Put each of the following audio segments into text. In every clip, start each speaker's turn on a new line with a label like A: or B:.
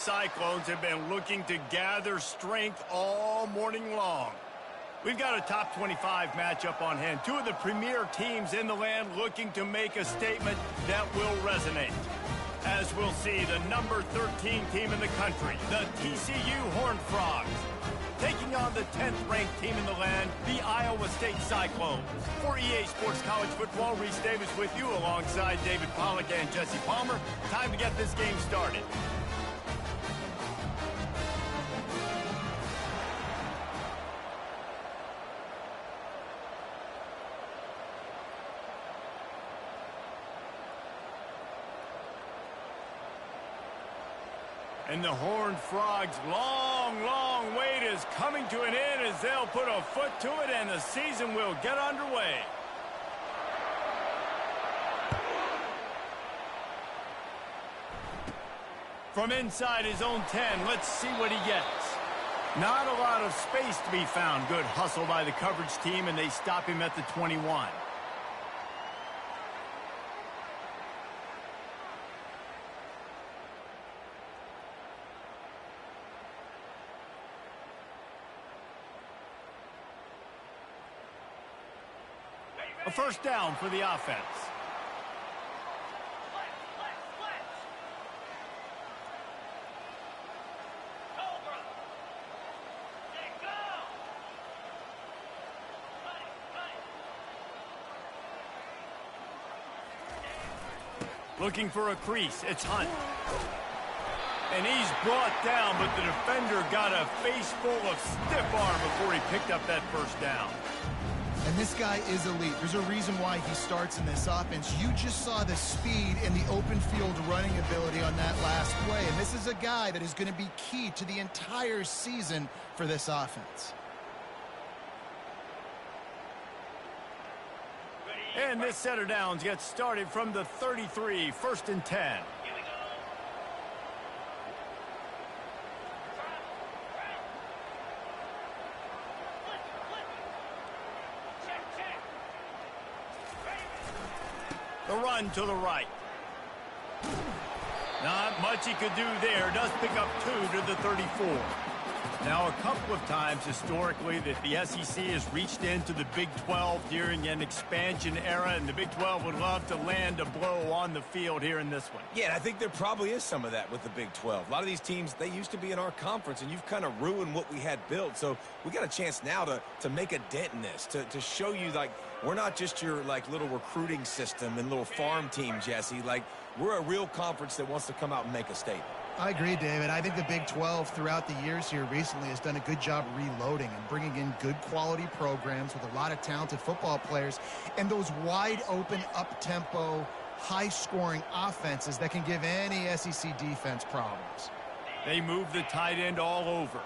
A: Cyclones have been looking to gather strength all morning long. We've got a top 25 matchup on hand. Two of the premier teams in the land looking to make a statement that will resonate. As we'll see, the number 13 team in the country, the TCU Horned Frogs, taking on the 10th-ranked team in the land, the Iowa State Cyclones. For EA Sports College Football, Reese Davis with you alongside David Pollack and Jesse Palmer. Time to get this game started. And the Horned Frogs' long wait is coming to an end as they'll put a foot to it and the season will get underway. From inside his own 10, let's see what he gets. Not a lot of space to be found. Good hustle by the coverage team, and they stop him at the 21. A first down for the offense. Looking for a crease. It's Hunt. And he's brought down, but the defender got a face full of stiff arm before he picked up that first down.
B: And this guy is elite. There's a reason why he starts in this offense. You just saw the speed and the open field running ability on that last play. And this is a guy that is going to be key to the entire season for this offense.
A: And this set of downs gets started from the 33, 1st and 10. The run to the right. Not much he could do there. Does pick up 2 to the 34. Now, a couple of times historically that the SEC has reached into the Big 12 during an expansion era, and the Big 12 would love to land a blow on the field here in this one.
C: Yeah, I think there probably is some of that with the Big 12. A lot of these teams, they used to be in our conference, and you've kind of ruined what we had built. So we got a chance now to make a dent in this, to show you, like, we're not just your, like, little recruiting system and little farm team, Jesse. Like, we're a real conference that wants to come out and make a statement.
B: I agree, David. I think the Big 12 throughout the years here recently has done a good job reloading and bringing in good quality programs with a lot of talented football players and those wide open, up-tempo, high-scoring offenses that can give any SEC defense problems.
A: They move the tight end all over.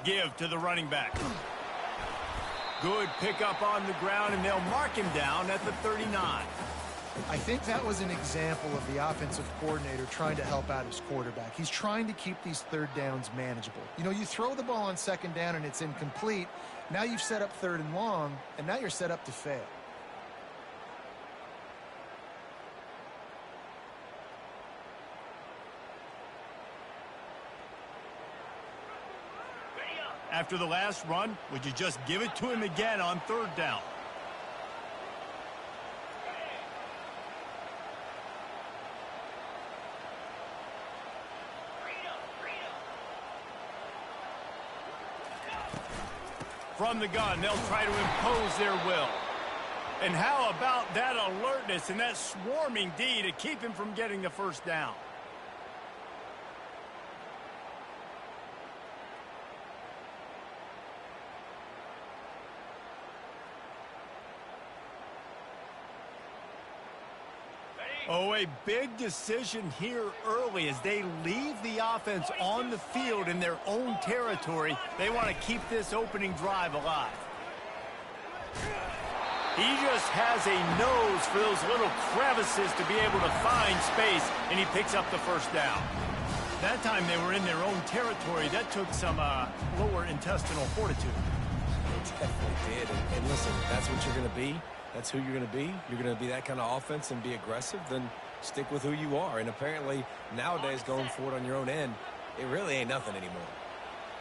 A: Give to the running back. Good pickup on the ground, and they'll mark him down at the 39.
B: I think that was an example of the offensive coordinator trying to help out his quarterback. He's trying to keep these third downs manageable. You know, you throw the ball on second down and it's incomplete. Now you've set up 3rd and long, and now you're set up to fail.
A: After the last run, would you just give it to him again on 3rd down? From the gun, they'll try to impose their will. And how about that alertness and that swarming D to keep him from getting the first down? Oh, a big decision here early as they leave the offense on the field in their own territory. They want to keep this opening drive alive. He just has a nose for those little crevices to be able to find space, and he picks up the first down. That time they were in their own territory. That took some lower intestinal fortitude.
C: definitely did. And listen, if that's what you're going to be, that's who you're going to be. You're going to be that kind of offense and be aggressive, then stick with who you are. And apparently, nowadays, going forward on your own end, it really ain't nothing anymore.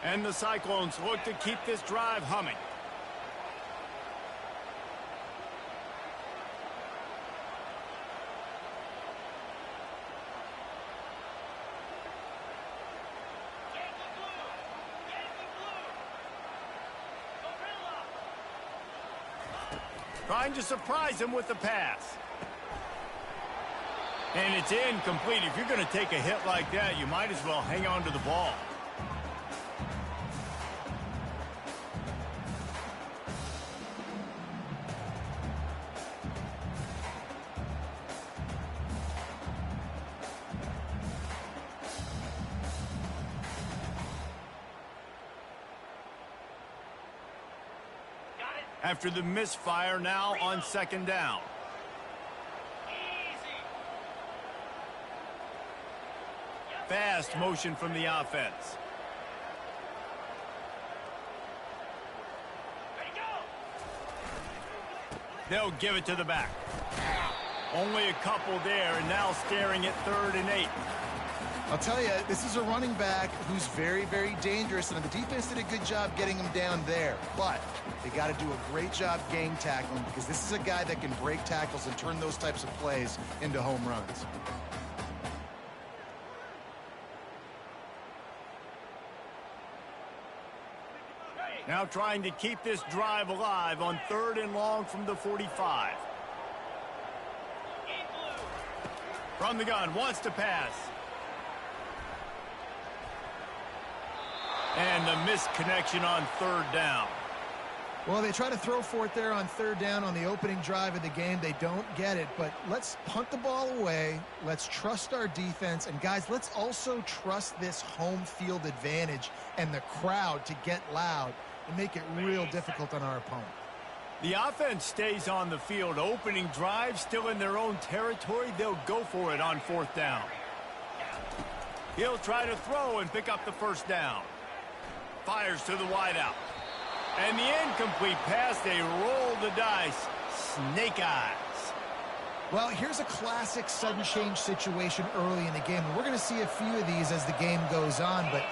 A: And the Cyclones look to keep this drive humming. Trying to surprise him with the pass. And it's incomplete. If you're going to take a hit like that, you might as well hang on to the ball. After the misfire, now on second down. Fast motion from the offense. They'll give it to the back. Only a couple there, and now staring at 3rd and 8.
B: I'll tell you, this is a running back who's very, very dangerous, and the defense did a good job getting him down there. But they got to do a great job gang tackling, because this is a guy that can break tackles and turn those types of plays into home runs.
A: Now trying to keep this drive alive on 3rd and long from the 45. From the gun, wants to pass. And the misconnection on 3rd down.
B: Well, they try to throw for it there on 3rd down on the opening drive of the game. They don't get it, but let's punt the ball away. Let's trust our defense. And, guys, let's also trust this home field advantage and the crowd to get loud and make it real difficult on our opponent.
A: The offense stays on the field. Opening drive, still in their own territory. They'll go for it on 4th down. He'll try to throw and pick up the 1st down. Fires to the wideout. And the incomplete pass, they roll the dice. Snake eyes.
B: Well, here's a classic sudden change situation early in the game. We're going to see a few of these as the game goes on, but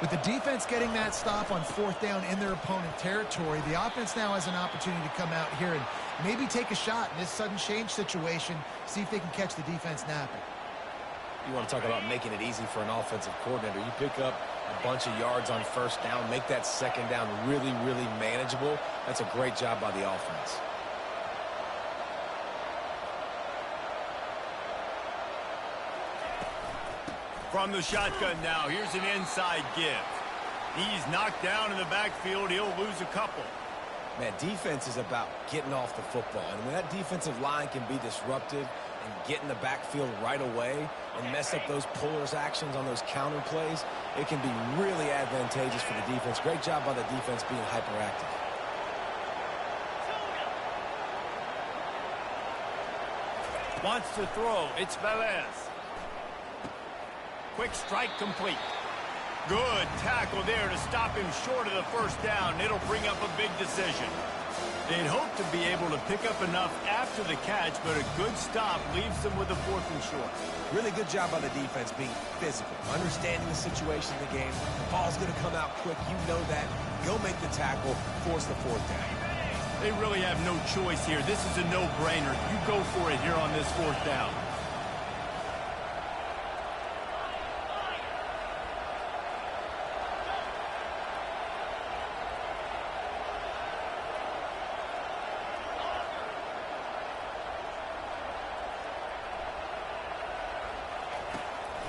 B: with the defense getting that stop on 4th down in their opponent territory, the offense now has an opportunity to come out here and maybe take a shot in this sudden change situation, see if they can catch the defense napping.
C: You want to talk about making it easy for an offensive coordinator. You pick up a bunch of yards on 1st down, make that 2nd down really, really manageable. That's a great job by the offense.
A: From the shotgun now, here's an inside give. He's knocked down in the backfield. He'll lose a couple.
C: Man, defense is about getting off the football. And when that defensive line can be disruptive and get in the backfield right away and mess up those pullers actions on those counter plays, it can be really advantageous for the defense. Great job by the defense being hyperactive.
A: Wants to throw. It's Velez. Quick strike complete. Good tackle there to stop him short of the 1st down. It'll bring up a big decision. They'd hope to be able to pick up enough after the catch, but a good stop leaves them with a 4th and short.
C: Really good job by the defense being physical, understanding the situation in the game. The ball's going to come out quick. You know that. Go make the tackle, force the 4th down.
A: They really have no choice here. This is a no-brainer. You go for it here on this 4th down.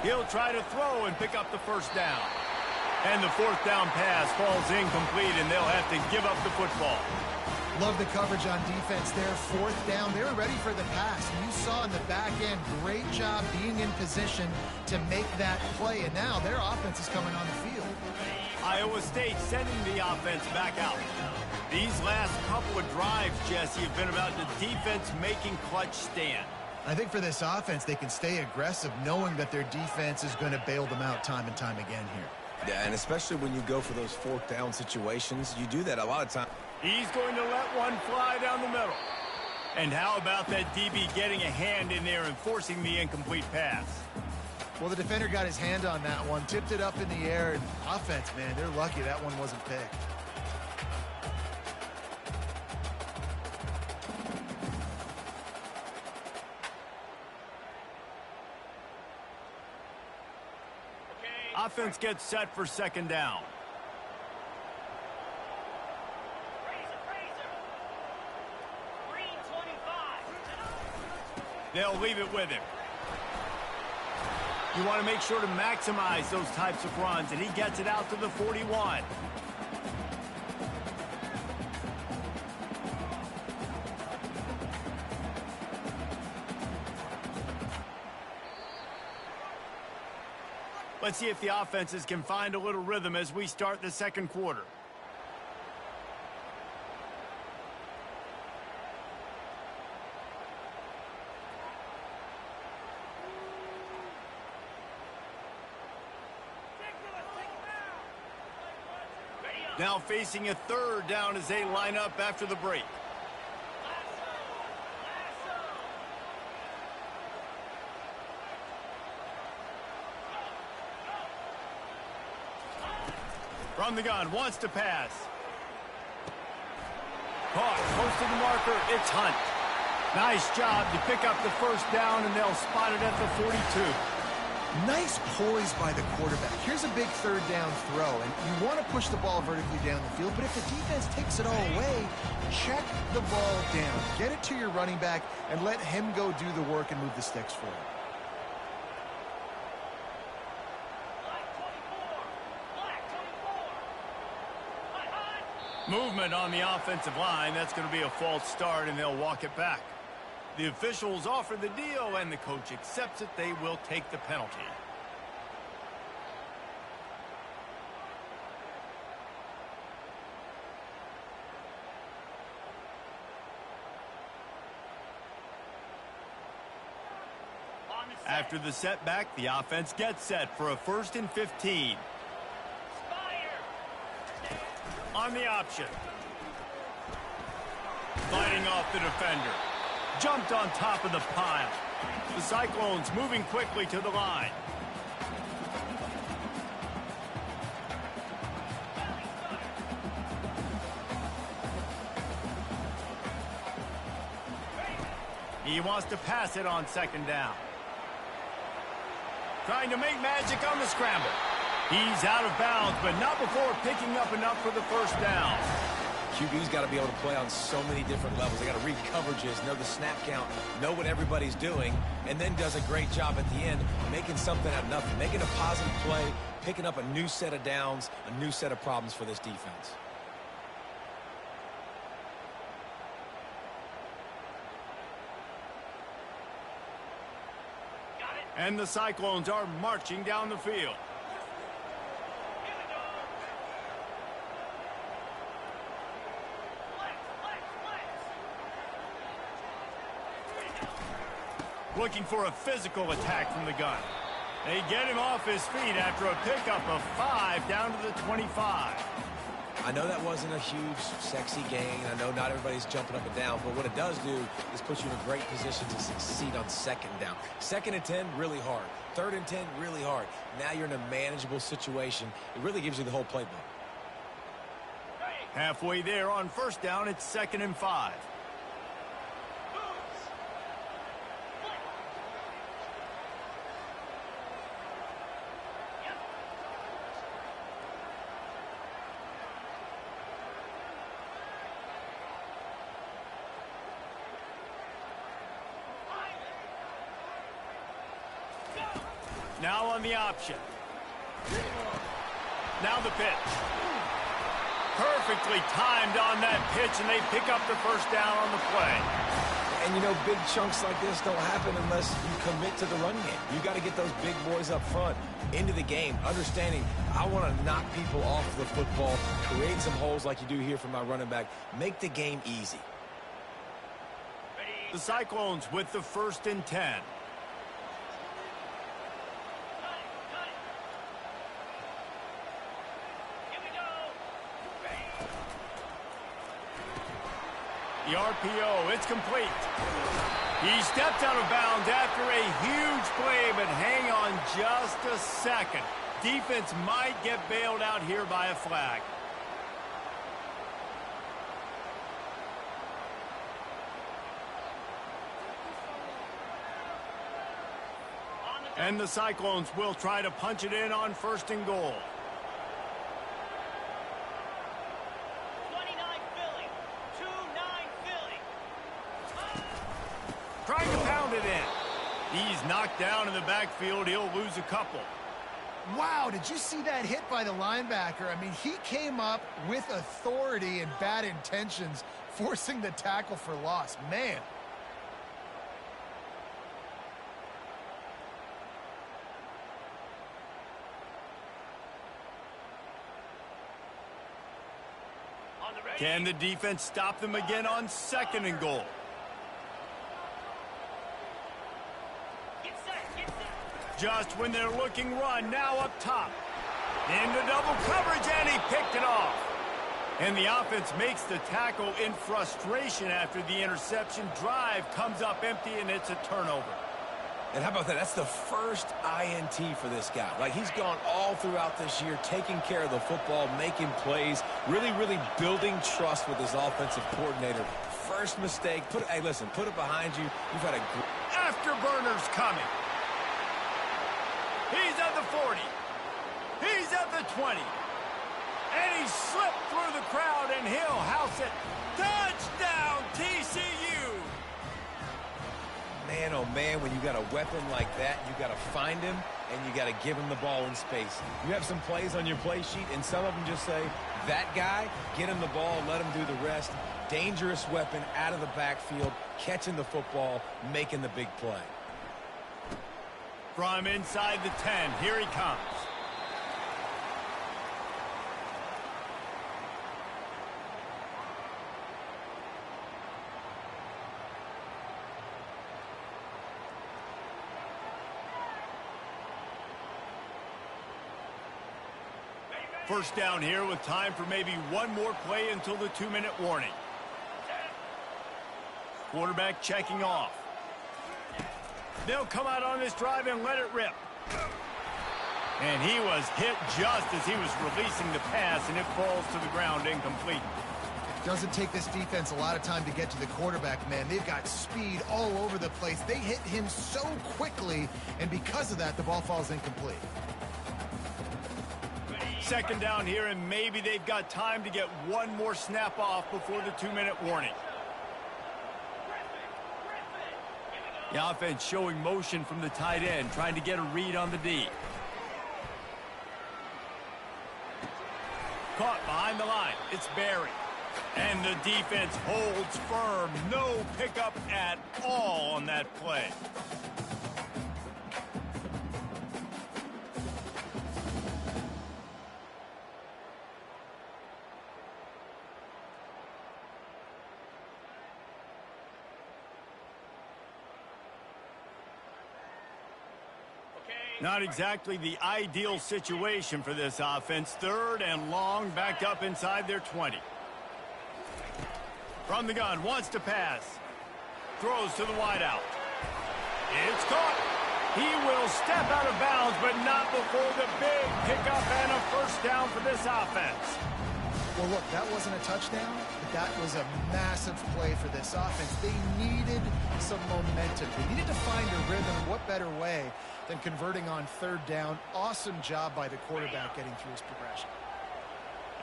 A: He'll try to throw and pick up the 1st down. And the 4th down pass falls incomplete, and they'll have to give up the football.
B: Love the coverage on defense there. 4th down. They were ready for the pass. And you saw in the back end, great job being in position to make that play. And now their offense is coming on the field.
A: Iowa State sending the offense back out. These last couple of drives, Jesse, have been about the defense making clutch stand.
B: I think for this offense, they can stay aggressive knowing that their defense is going to bail them out time and time again here.
C: Yeah, and especially when you go for those 4th down situations, you do that a lot of times.
A: He's going to let one fly down the middle. And how about that DB getting a hand in there and forcing the incomplete pass?
B: Well, the defender got his hand on that one, tipped it up in the air, and offense, man, they're lucky that one wasn't picked.
A: Offense gets set for second down. They'll leave it with him. You want to make sure to maximize those types of runs, and he gets it out to the 41. Let's see if the offenses can find a little rhythm as we start the second quarter. Now facing a third down as they line up after the break. From the gun, wants to pass. Caught, close to the marker, it's Hunt. Nice job to pick up the first down, and they'll spot it at the 42.
B: Nice poise by the quarterback. Here's a big third down throw, and you want to push the ball vertically down the field, but if the defense takes it all away, check the ball down. Get it to your running back and let him go do the work and move the sticks for you.
A: Movement on the offensive line. That's going to be a false start, and they'll walk it back. The officials offer the deal, and the coach accepts it. They will take the penalty. After the setback, the offense gets set for a 1st and 15. On the option. Fighting off the defender. Jumped on top of the pile. The Cyclones moving quickly to the line. He wants to pass it on second down. Trying to make magic on the scramble. He's out of bounds, but not before picking up enough for the first down.
C: QB's got to be able to play on so many different levels. They got to read coverages, know the snap count, know what everybody's doing, and then does a great job at the end making something out of nothing, making a positive play, picking up a new set of downs, a new set of problems for this defense.
A: And the Cyclones are marching down the field. Looking for a physical attack from the gun. They get him off his feet after a pickup of 5 down to the 25.
C: I know that wasn't a huge, sexy gain. I know not everybody's jumping up and down, but what it does do is put you in a great position to succeed on second down. 2nd and 10, really hard. 3rd and 10, really hard. Now you're in a manageable situation. It really gives you the whole playbook.
A: Halfway there on first down, it's 2nd and 5. Now on the option. Now the pitch. Perfectly timed on that pitch, and they pick up the first down on the play.
C: And, you know, big chunks like this don't happen unless you commit to the run game. You got to get those big boys up front into the game, understanding I want to knock people off the football, create some holes like you do here for my running back, make the game easy.
A: The Cyclones with the 1st and 10. The RPO, it's complete. He stepped out of bounds after a huge play, but hang on just a second. Defense might get bailed out here by a flag. And the Cyclones will try to punch it in on 1st and goal.
D: 29 Philly. 2-9 Philly.
A: Trying to pound it in. He's knocked down in the backfield. He'll lose a couple.
B: Wow, did you see that hit by the linebacker? I mean, he came up with authority and bad intentions, forcing the tackle for loss. Man.
A: Can the defense stop them again on 2nd and goal?
D: Get set, get set.
A: Just when they're looking run, now up top. Into double coverage, and he picked it off. And the offense makes the tackle in frustration after the interception. Drive comes up empty, and it's a turnover.
C: And how about that? That's the first INT for this guy. Like, he's gone all throughout this year, taking care of the football, making plays, really building trust with his offensive coordinator. First mistake. Hey, listen, put it behind you. You've had a
A: Afterburners coming. He's at the 40. He's at the 20. And he slipped through the crowd, and he'll house it. Touchdown, TCU!
C: Man, oh man, when you got a weapon like that, you got to find him, and you got to give him the ball in space. You have some plays on your play sheet, and some of them just say, that guy, get him the ball, let him do the rest. Dangerous weapon out of the backfield, catching the football, making the big play.
A: From inside the 10, here he comes. First down here with time for maybe one more play until the 2-minute warning. Quarterback checking off. They'll come out on this drive and let it rip. And he was hit just as he was releasing the pass, and it falls to the ground incomplete.
B: Doesn't take this defense a lot of time to get to the quarterback, man. They've got speed all over the place. They hit him so quickly, and because of that, the ball falls incomplete.
A: Second down here, and maybe they've got time to get one more snap off before the 2-minute warning. The offense showing motion from the tight end, trying to get a read on the D. Caught behind the line. It's Barry. And the defense holds firm. No pickup at all on that play. Not exactly the ideal situation for this offense. 3rd and long, backed up inside their 20. From the gun, wants to pass. Throws to the wideout. It's caught. He will step out of bounds, but not before the big pickup and a first down for this offense.
B: Well, look, that wasn't a touchdown, but that was a massive play for this offense. They needed some momentum. They needed to find a rhythm. What better way than converting on 3rd down? Awesome job by the quarterback getting through his progression.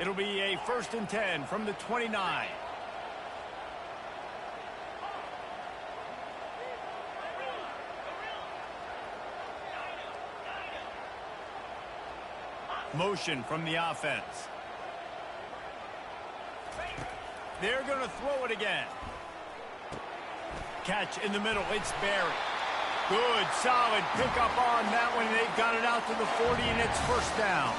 A: It'll be a 1st and 10 from the 29. Motion from the offense. They're going to throw it again. Catch in the middle. It's Barry. Good, solid pickup on that one. They've got it out to the 40, and it's first down.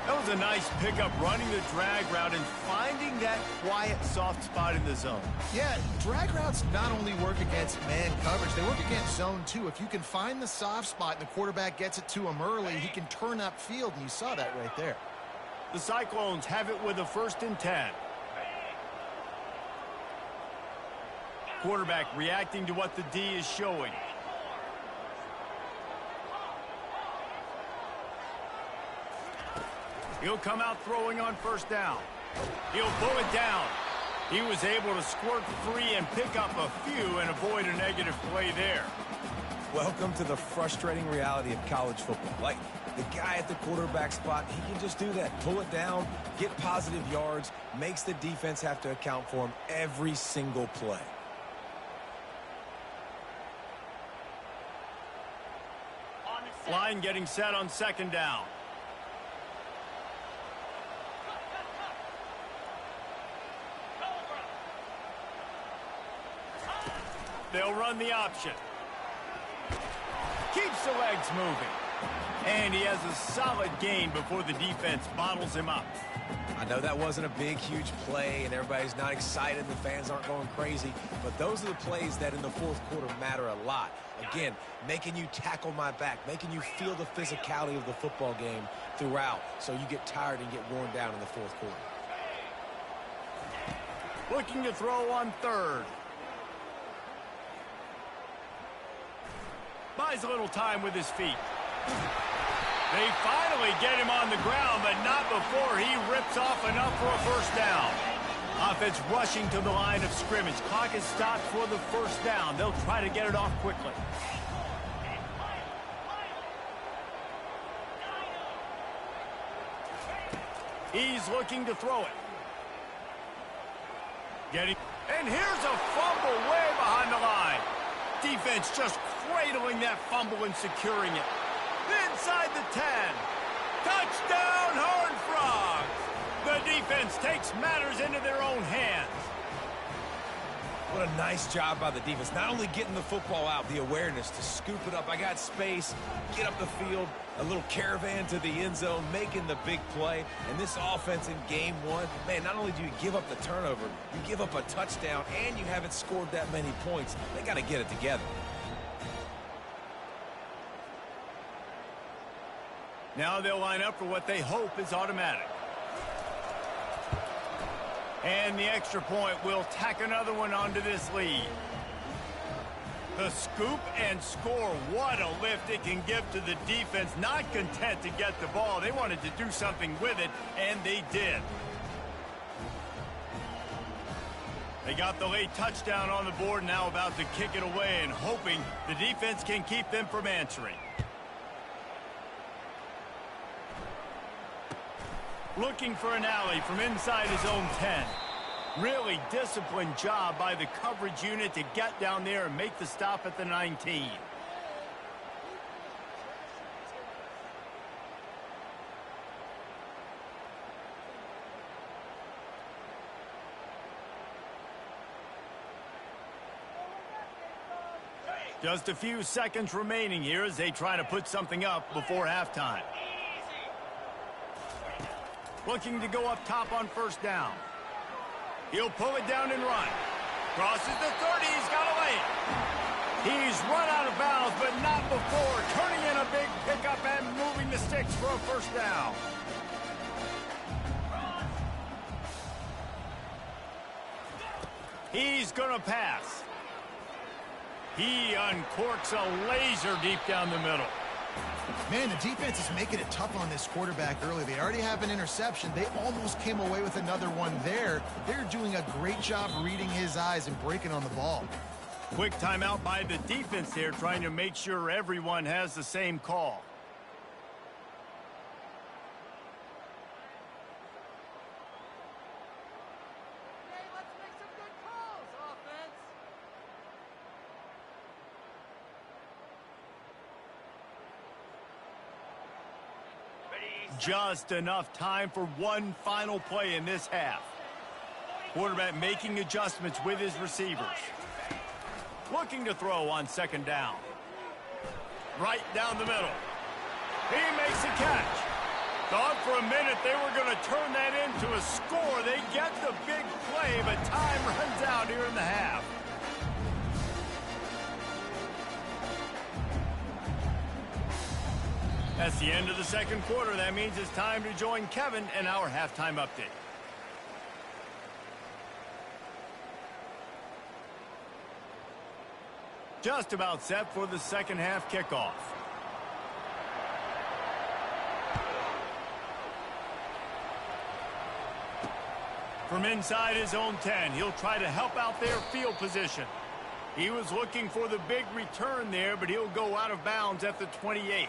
A: That was a nice pickup, running the drag route and finding that quiet, soft spot in the zone.
B: Yeah, drag routes not only work against man coverage, they work against zone too. If you can find the soft spot and the quarterback gets it to him early, he can turn upfield, and you saw that right there.
A: The Cyclones have it with a 1st and 10. Quarterback reacting to what the D is showing. He'll come out throwing on first down. He'll pull it down. He was able to squirt free and pick up a few and avoid a negative play there.
C: Welcome to the frustrating reality of college football. Like, the guy at the quarterback spot, he can just do that. Pull it down, get positive yards, makes the defense have to account for him every single play.
A: Line getting set on second down. They'll run the option. Keeps the legs moving. And he has a solid gain before the defense bottles him up.
C: I know that wasn't a big, huge play, and everybody's not excited. The fans aren't going crazy. But those are the plays that in the fourth quarter matter a lot. Again, making you tackle my back, making you feel the physicality of the football game throughout so you get tired and get worn down in the fourth quarter.
A: Looking to throw on third. Buys a little time with his feet. They finally get him on the ground, but not before he rips off enough for a first down. Offense rushing to the line of scrimmage. Clock is stopped for the first down. They'll try to get it off quickly. He's looking to throw it. And here's a fumble way behind the line. Defense just cradling that fumble and securing it. Inside the 10. Touchdown, Horned Frogs. The defense takes matters into their own hands.
C: What a nice job by the defense. Not only getting the football out, the awareness to scoop it up. I got space, get up the field, a little caravan to the end zone, making the big play. And this offense in game one, man, not only do you give up the turnover, you give up a touchdown, and you haven't scored that many points. They got to get it together.
A: Now they'll line up for what they hope is automatic. And the extra point will tack another one onto this lead. The scoop and score. What a lift it can give to the defense. Not content to get the ball. They wanted to do something with it, and they did. They got the late touchdown on the board, now about to kick it away and hoping the defense can keep them from answering. Looking for an alley from inside his own 10. Really disciplined job by the coverage unit to get down there and make the stop at the 19. Just a few seconds remaining here as they try to put something up before halftime. Looking to go up top on first down. He'll pull it down and run. Crosses the 30. He's got to lay it. He's run out of bounds, but not before turning in a big pickup and moving the sticks for a first down. He's going to pass. He uncorks a laser deep down the middle.
B: Man, the defense is making it tough on this quarterback early. They already have an interception. They almost came away with another one there. They're doing a great job reading his eyes and breaking on the ball.
A: Quick timeout by the defense there, trying to make sure everyone has the same call. Just enough time for one final play in this half. Quarterback making adjustments with his receivers. Looking to throw on second down. Right down the middle. He makes a catch. Thought for a minute they were going to turn that into a score. They get the big play, but time runs out here in the half. That's the end of the second quarter. That means it's time to join Kevin and our halftime update. Just about set for the second half kickoff. From inside his own 10, he'll try to help out their field position. He was looking for the big return there, but he'll go out of bounds at the 28.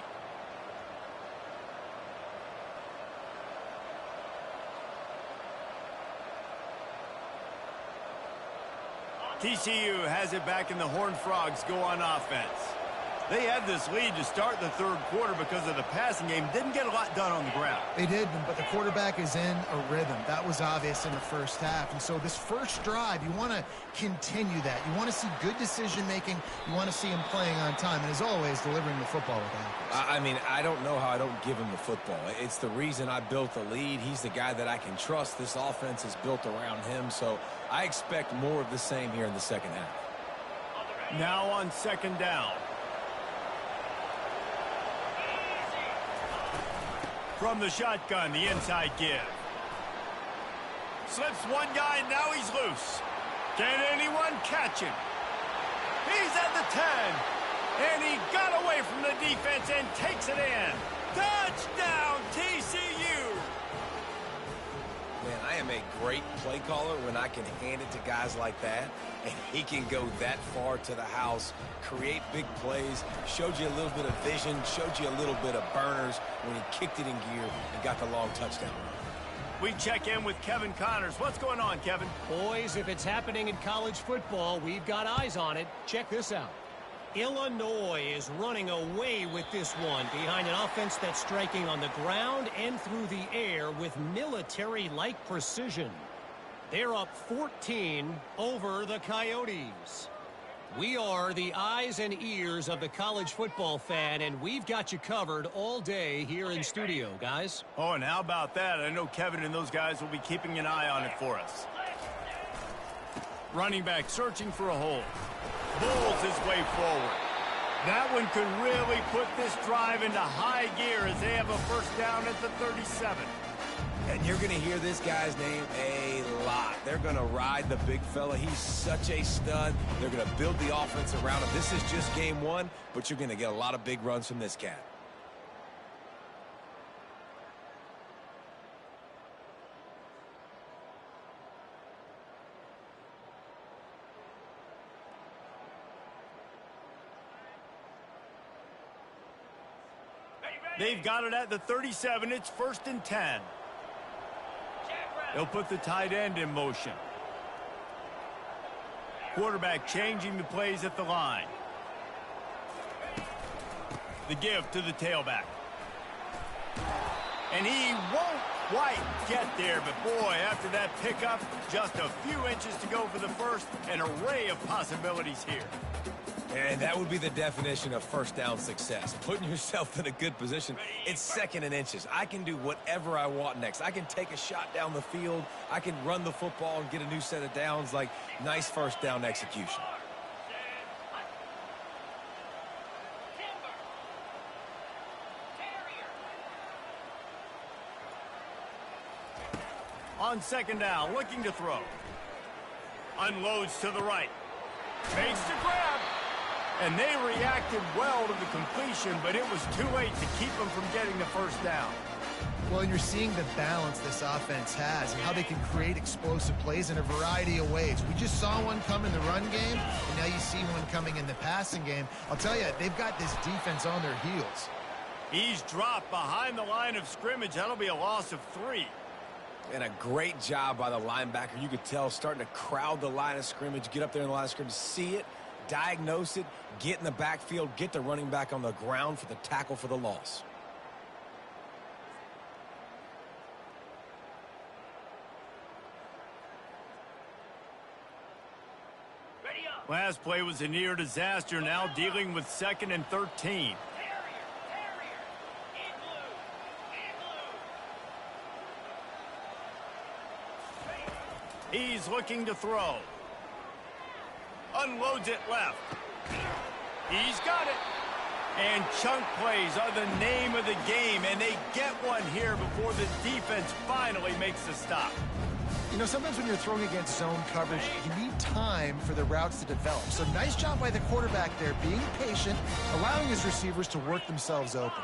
A: TCU has it back, and the Horned Frogs go on offense. They had this lead to start the third quarter because of the passing game. Didn't get a lot done on the ground.
B: They did, but the quarterback is in a rhythm. That was obvious in the first half. And so this first drive, you want to continue that. You want to see good decision-making. You want to see him playing on time. And as always, delivering the football with accuracy.
C: I mean, I don't know how I don't give him the football. It's the reason I built the lead. He's the guy that I can trust. This offense is built around him. So I expect more of the same here in the second half.
A: Now on second down. From the shotgun, the inside give. Slips one guy, now he's loose. Can anyone catch him? He's at the 10. And he got away from the defense and takes it in. Touchdown, TCU!
C: Man, I am a great play caller when I can hand it to guys like that, and he can go that far to the house, create big plays, showed you a little bit of vision, showed you a little bit of burners when he kicked it in gear and got the long touchdown.
A: We check in with Kevin Connors. What's going on, Kevin?
E: Boys, if it's happening in college football, we've got eyes on it. Check this out. Illinois is running away with this one behind an offense that's striking on the ground and through the air with military-like precision. They're up 14 over the Coyotes. We are the eyes and ears of the college football fan, and we've got you covered all day here in studio, guys.
A: Oh, and how about that? I know Kevin and those guys will be keeping an eye on it for us. Running back searching for a hole. Bulls his way forward. That one could really put this drive into high gear as they have a first down at the 37.
C: And you're going to hear this guy's name a lot. They're going to ride the big fella. He's such a stud. They're going to build the offense around him. This is just game one, but you're going to get a lot of big runs from this cat.
A: They've got it at the 37. It's 1st and 10. They'll put the tight end in motion. Quarterback changing the plays at the line. The give to the tailback. And he won't quite get there, but boy, after that pickup, just a few inches to go for the first. An array of possibilities here.
C: And that would be the definition of first down success. Putting yourself in a good position. It's 2nd and inches. I can do whatever I want next. I can take a shot down the field. I can run the football and get a new set of downs. Like, nice first down execution.
A: On second down, looking to throw. Unloads to the right. Makes the grab. And they reacted well to the completion, but it was too late to keep them from getting the first down.
B: Well, you're seeing the balance this offense has and how they can create explosive plays in a variety of ways. We just saw one come in the run game, and now you see one coming in the passing game. I'll tell you, they've got this defense on their heels.
A: He's dropped behind the line of scrimmage. That'll be a loss of 3.
C: And a great job by the linebacker. You could tell starting to crowd the line of scrimmage, get up there in the line of scrimmage, see it, diagnose it, get in the backfield, get the running back on the ground for the tackle for the loss.
A: Last play was a near disaster, now dealing with 2nd and 13. He's looking to throw. Unloads it left. He's got it. And chunk plays are the name of the game, and they get one here before the defense finally makes the stop.
B: You know, sometimes when you're throwing against zone coverage, you need time for the routes to develop. So nice job by the quarterback there, being patient, allowing his receivers to work themselves open.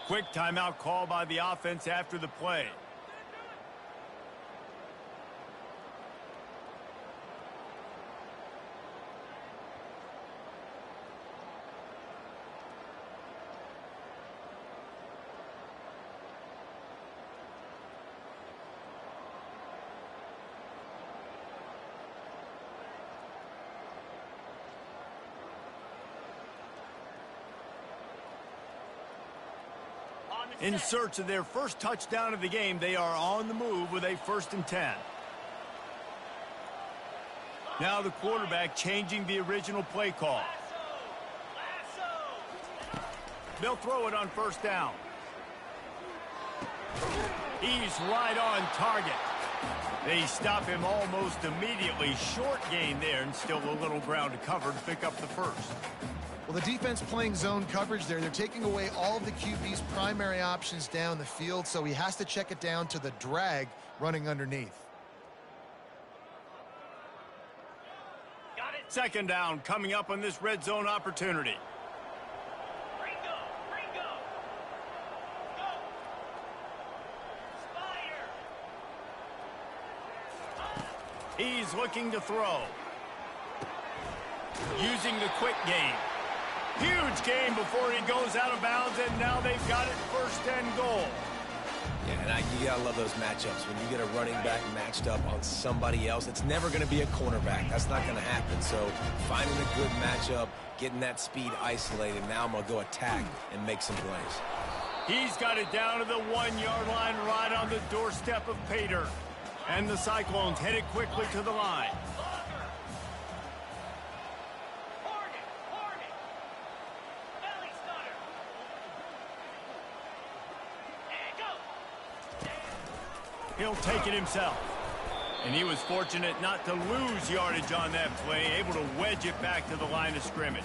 A: Quick timeout call by the offense after the play. In search of their first touchdown of the game, they are on the move with a 1st and 10. Now the quarterback changing the original play call. They'll throw it on 1st down. He's right on target. They stop him almost immediately. Short gain there, and still a little ground to cover to pick up the 1st.
B: Well, the defense playing zone coverage there. They're taking away all of the QB's primary options down the field, so he has to check it down to the drag running underneath.
D: Got it.
A: 2nd down coming up on this red zone opportunity.
D: Ringo. Go. Spider.
A: He's looking to throw. Using the quick game. Huge gain before he goes out of bounds, and now they've got it 1st and goal.
C: Yeah, and you got to love those matchups. When you get a running back matched up on somebody else, it's never going to be a cornerback. That's not going to happen. So finding a good matchup, getting that speed isolated, now I'm going to go attack and make some plays.
A: He's got it down to the 1-yard line right on the doorstep of Pater. And the Cyclones headed quickly to the line.
D: Hornet. Belly stunner. And go.
A: He'll take it himself. And he was fortunate not to lose yardage on that play, able to wedge it back to the line of scrimmage.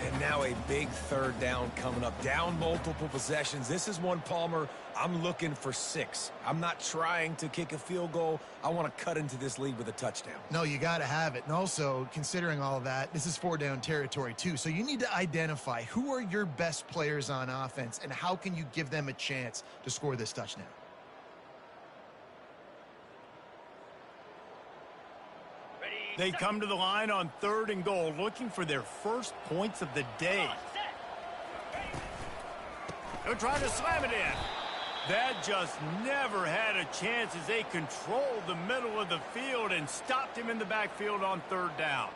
C: And now a big 3rd down coming up. Down multiple possessions. This is one, Palmer, I'm looking for 6. I'm not trying to kick a field goal. I want to cut into this lead with a touchdown.
B: No, you got to have it. And also, considering all of that, this is 4-down territory too. So you need to identify who are your best players on offense and how can you give them a chance to score this touchdown.
A: They come to the line on 3rd and goal, looking for their first points of the day. They're trying to slam it in. That just never had a chance as they controlled the middle of the field and stopped him in the backfield on 3rd down.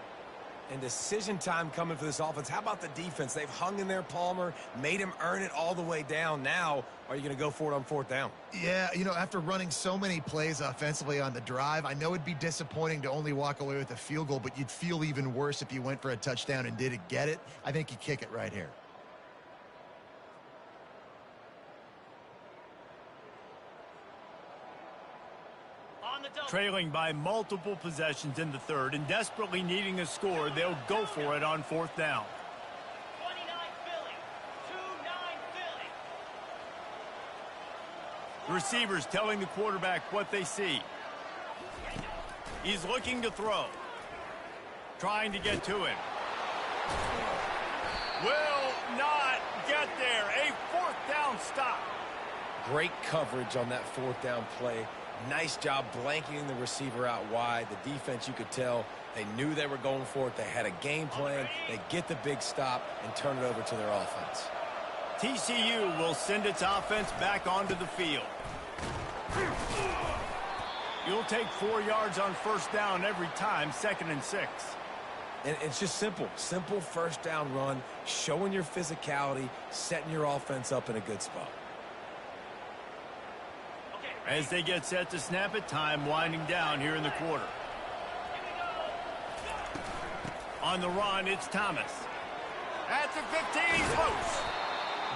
C: And decision time coming for this offense. How about the defense? They've hung in there, Palmer, made him earn it all the way down. Now, are you going to go for it on 4th down?
B: Yeah, you know, after running so many plays offensively on the drive, I know it'd be disappointing to only walk away with a field goal, but you'd feel even worse if you went for a touchdown and didn't get it. I think you kick it right here.
A: Trailing by multiple possessions in the 3rd and desperately needing a score, they'll go for it on 4th down.
D: 29 Philly. 2-9 Philly.
A: The receivers telling the quarterback what they see. He's looking to throw. Trying to get to him. Will not get there. A 4th down stop.
C: Great coverage on that 4th down play. Nice job blanketing the receiver out wide. The defense, you could tell, they knew they were going for it. They had a game plan. They get the big stop and turn it over to their offense.
A: TCU will send its offense back onto the field. You'll take 4 yards on 1st down every time, 2nd and 6.
C: And it's just simple. Simple 1st down run, showing your physicality, setting your offense up in a good spot.
A: As they get set to snap it, time winding down here in the quarter. On the run, it's Thomas. At the 15, he's loose.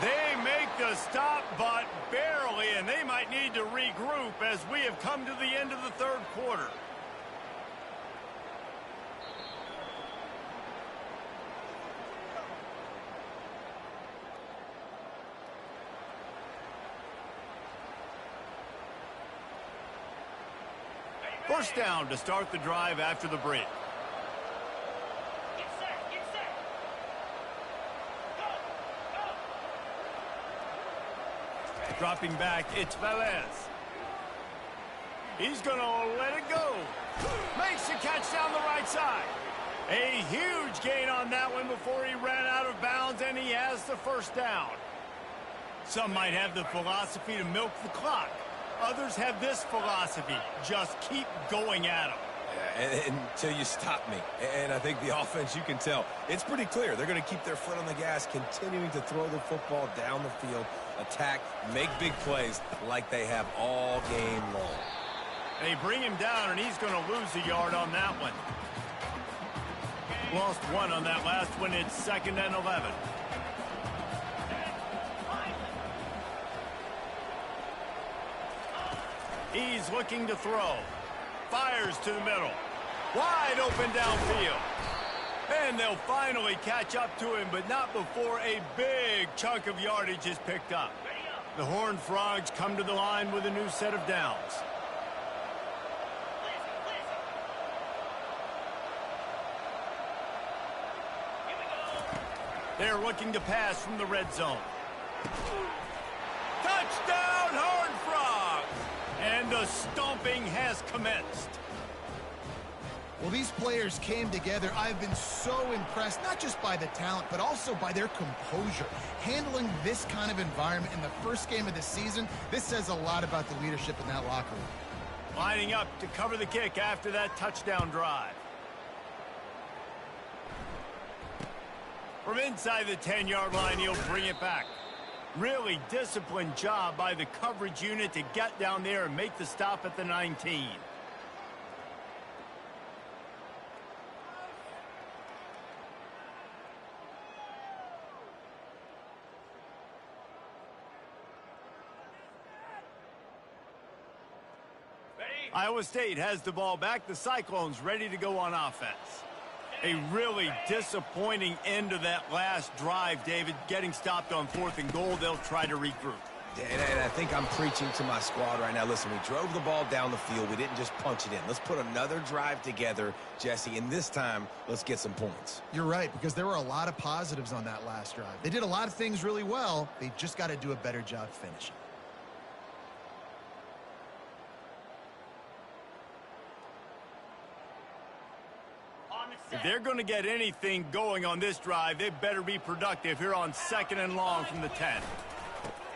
A: They make the stop, but barely, and they might need to regroup as we have come to the end of the third quarter. First down to start the drive after the break.
D: Get set, get set. Go, go.
A: Dropping back, it's Velez. He's going to let it go. Makes the catch down the right side. A huge gain on that one before he ran out of bounds, and he has the first down. Some might have the philosophy to milk the clock. Others have this philosophy, just keep going at them.
C: Yeah, until you stop me. And I think the offense, you can tell, it's pretty clear. They're going to keep their foot on the gas, continuing to throw the football down the field, attack, make big plays like they have all game long.
A: They bring him down, and he's going to lose a yard on that one. Lost one on that last one. It's 2nd and 11. He's looking to throw. Fires to the middle. Wide open downfield. And they'll finally catch up to him, but not before a big chunk of yardage is picked up. The Horned Frogs come to the line with a new set of downs. They're looking to pass from the red zone. Touchdown, Horned Frogs! And the stomping has commenced.
B: Well, these players came together. I've been so impressed, not just by the talent, but also by their composure. Handling this kind of environment in the first game of the season, this says a lot about the leadership in that locker room.
A: Lining up to cover the kick after that touchdown drive. From inside the 10-yard line, he'll bring it back. Really disciplined job by the coverage unit to get down there and make the stop at the 19. Iowa State has the ball back. The Cyclones ready to go on offense. A really disappointing end of that last drive, David. Getting stopped on 4th and goal, they'll try to regroup.
C: And I think I'm preaching to my squad right now. Listen, we drove the ball down the field. We didn't just punch it in. Let's put another drive together, Jesse, and this time, let's get some points.
B: You're right, because there were a lot of positives on that last drive. They did a lot of things really well. They just got to do a better job finishing.
A: If they're going to get anything going on this drive, they better be productive here on 2nd and long from the 10.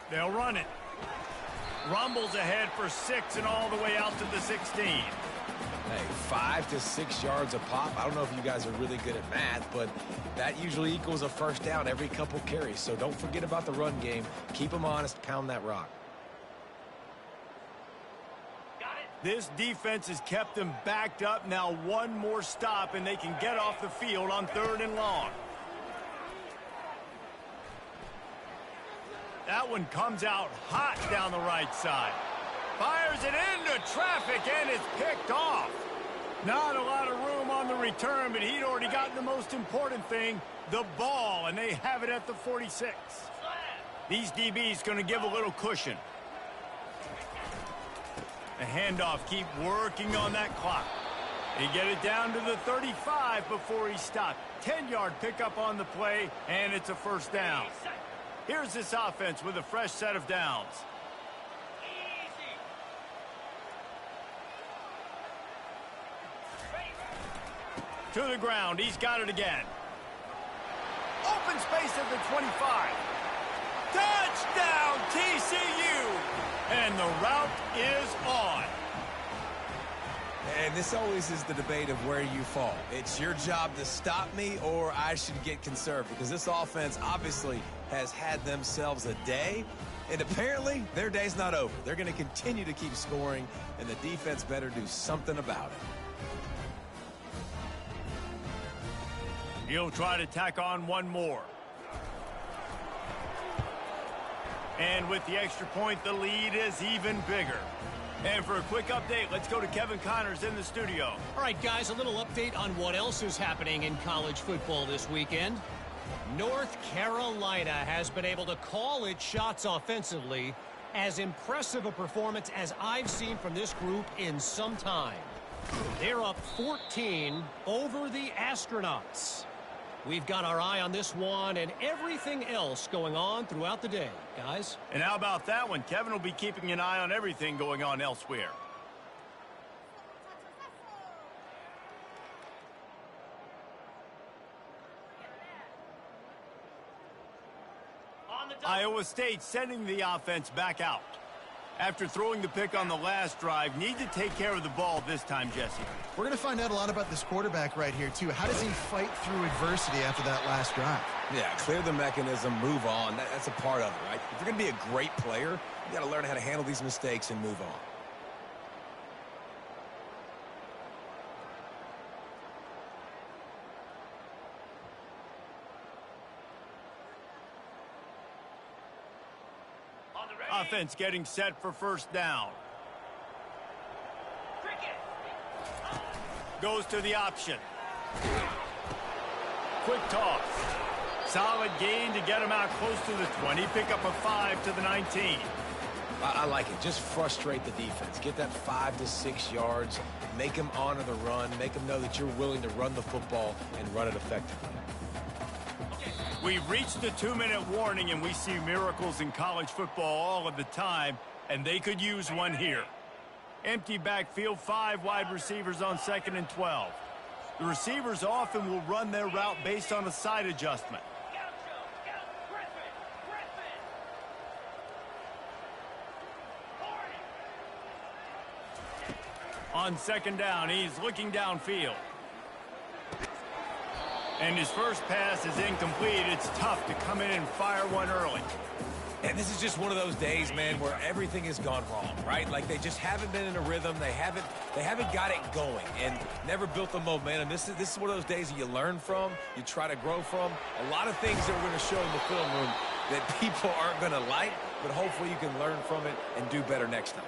A: They'll run it. Rumbles ahead for 6 and all the way out to the 16.
C: Hey, 5 to 6 yards a pop. I don't know if you guys are really good at math, but that usually equals a first down every couple carries. So don't forget about the run game. Keep them honest. Pound that rock.
A: This defense has kept them backed up. Now one more stop, and they can get off the field on 3rd and long. That one comes out hot down the right side. Fires it into traffic, and it's picked off. Not a lot of room on the return, but he'd already gotten the most important thing, the ball, and they have it at the 46. These DBs going to give a little cushion. The handoff, keep working on that clock. They get it down to the 35 before he stopped. 10-yard pickup on the play, and it's a first down. Here's this offense with a fresh set of downs. To the ground, he's got it again. Open space at the 25. Touchdown, TCU! And the route is on.
C: And this always is the debate of where you fall. It's your job to stop me, or I should get conserved, because this offense obviously has had themselves a day, and apparently their day's not over. They're going to continue to keep scoring, and the defense better do something about it.
A: He'll try to tack on one more. And with the extra point, the lead is even bigger. And for a quick update, let's go to Kevin Connors in the studio.
E: All right, guys, a little update on what else is happening in college football this weekend. North Carolina has been able to call its shots offensively. As impressive a performance as I've seen from this group in some time. They're up 14 over the Astronauts. We've got our eye on this one and everything else going on throughout the day, guys.
A: And how about that one? Kevin will be keeping an eye on everything going on elsewhere. Iowa State sending the offense back out. After throwing the pick on the last drive, need to take care of the ball this time, Jesse.
B: We're going to find out a lot about this quarterback right here, too. How does he fight through adversity after that last drive?
C: Yeah, clear the mechanism, move on. That's a part of it, right? If you're going to be a great player, you got to learn how to handle these mistakes and move on.
A: Offense getting set for first down. Goes to the option. Quick toss. Solid gain to get him out close to the 20. Pick up a 5 to the 19.
C: I like it. Just frustrate the defense. Get that 5 to 6 yards. Make them honor the run. Make them know that you're willing to run the football and run it effectively.
A: We've reached the 2-minute warning, and we see miracles in college football all of the time, and they could use one here. Empty backfield, 5 wide receivers on 2nd and 12. The receivers often will run their route based on a side adjustment. On 2nd down, he's looking downfield. And his first pass is incomplete. It's tough to come in and fire one early.
C: And this is just one of those days, man, where everything has gone wrong, right? Like they just haven't been in a rhythm. They haven't got it going and never built the momentum. This is one of those days that you learn from, you try to grow from. A lot of things that we're going to show in the film room that people aren't going to like, but hopefully you can learn from it and do better next time.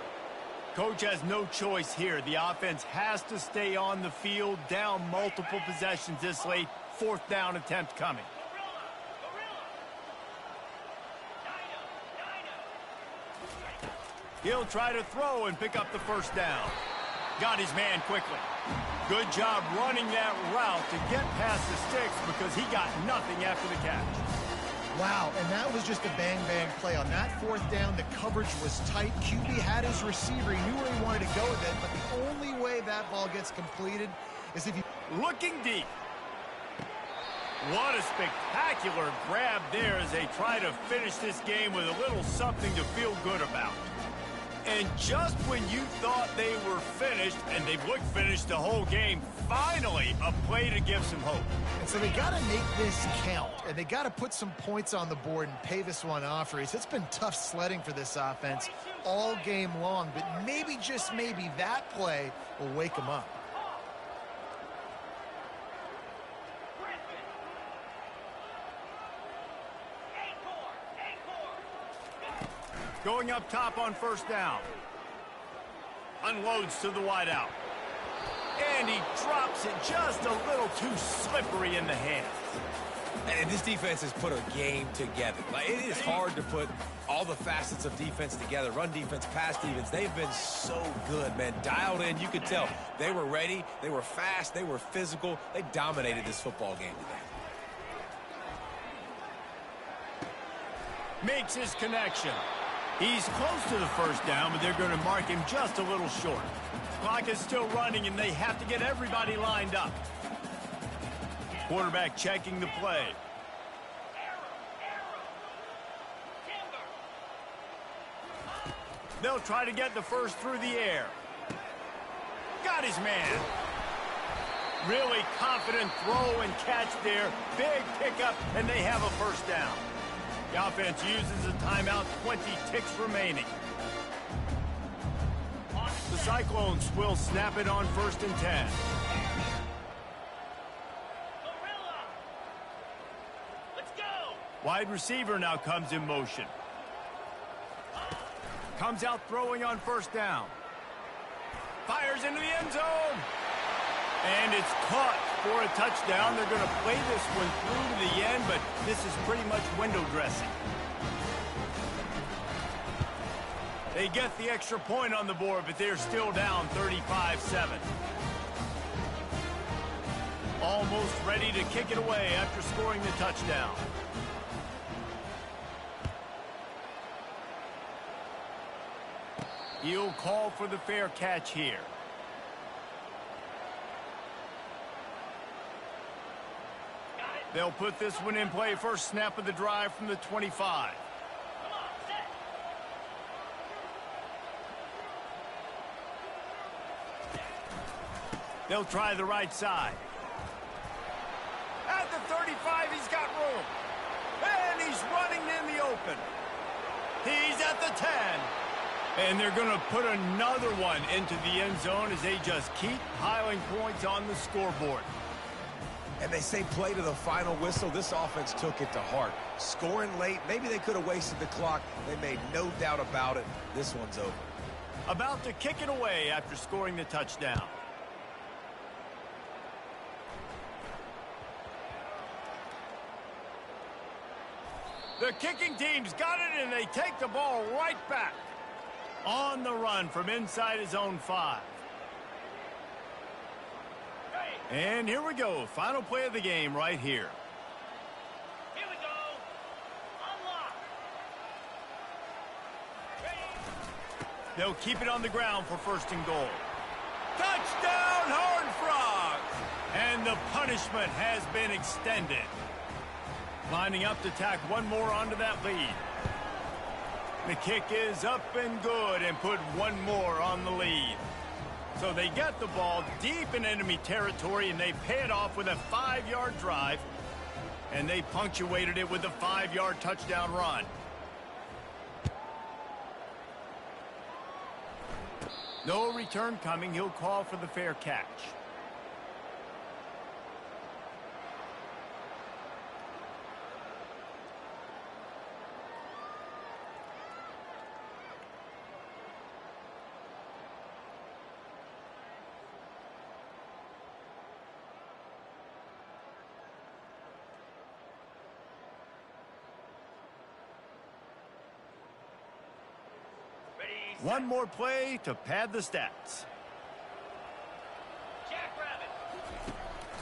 A: Coach has no choice here. The offense has to stay on the field, down multiple possessions this late. 4th down attempt coming. He'll try to throw and pick up the first down. Got his man quickly. Good job running that route to get past the sticks because he got nothing after the catch.
B: Wow, and that was just a bang-bang play. On that 4th down, the coverage was tight. QB had his receiver. He knew where he wanted to go with it, but the only way that ball gets completed is if you...
A: Looking deep. What a spectacular grab there as they try to finish this game with a little something to feel good about. And just when you thought they were finished, and they've looked finished the whole game, finally a play to give some hope.
B: And so they got to make this count, and they got to put some points on the board and pay this one off. It's been tough sledding for this offense all game long, but maybe, just maybe, that play will wake them up.
A: Going up top on first down. Unloads to the wideout. And he drops it just a little too slippery in the hands.
C: And this defense has put a game together. Like, it is hard to put all the facets of defense together. Run defense, pass defense. They've been so good, man. Dialed in. You could tell they were ready. They were fast. They were physical. They dominated this football game today.
A: Makes his connection. He's close to the first down, but they're going to mark him just a little short. Clock is still running, and they have to get everybody lined up. Quarterback checking the play. They'll try to get the first through the air. Got his man. Really confident throw and catch there. Big pickup, and they have a first down. The offense uses a timeout, 20 ticks remaining. The Cyclones will snap it on 1st and 10. Wide receiver now comes in motion. Comes out throwing on first down. Fires into the end zone. And it's caught for a touchdown. They're going to play this one through to the end, but this is pretty much window dressing. They get the extra point on the board, but they're still down 35-7. Almost ready to kick it away after scoring the touchdown. He'll call for the fair catch here. They'll put this one in play. First snap of the drive from the 25. They'll try the right side. At the 35, he's got room. And he's running in the open. He's at the 10. And they're going to put another one into the end zone as they just keep piling points on the scoreboard.
C: And they say play to the final whistle. This offense took it to heart. Scoring late, maybe they could have wasted the clock. They made no doubt about it. This one's over.
A: About to kick it away after scoring the touchdown. The kicking team's got it, and they take the ball right back. On the run from inside his own 5. And here we go. Final play of the game right here.
D: Here we go. Unlock.
A: They'll keep it on the ground for first and goal. Touchdown, Horned Frogs! And the punishment has been extended. Lining up to tack one more onto that lead. The kick is up and good and put one more on the lead. So they get the ball deep in enemy territory and they pay it off with a 5-yard drive. And they punctuated it with a 5-yard touchdown run. No return coming. He'll call for the fair catch. One more play to pad the stats.
D: Jackrabbit.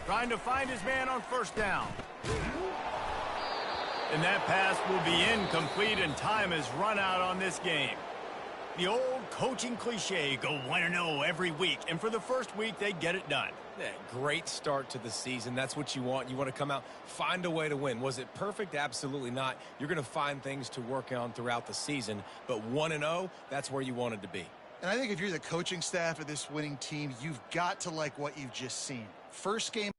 A: Trying to find his man on first down. And that pass will be incomplete, and time has run out on this game. The old coaching cliche, go 1-0 every week, and for the first week, they get it done.
C: Yeah, great start to the season. That's what you want. You want to come out, find a way to win. Was it perfect? Absolutely not. You're going to find things to work on throughout the season, but 1-0, that's where you wanted to be.
B: And I think if you're the coaching staff of this winning team, you've got to like what you've just seen. First game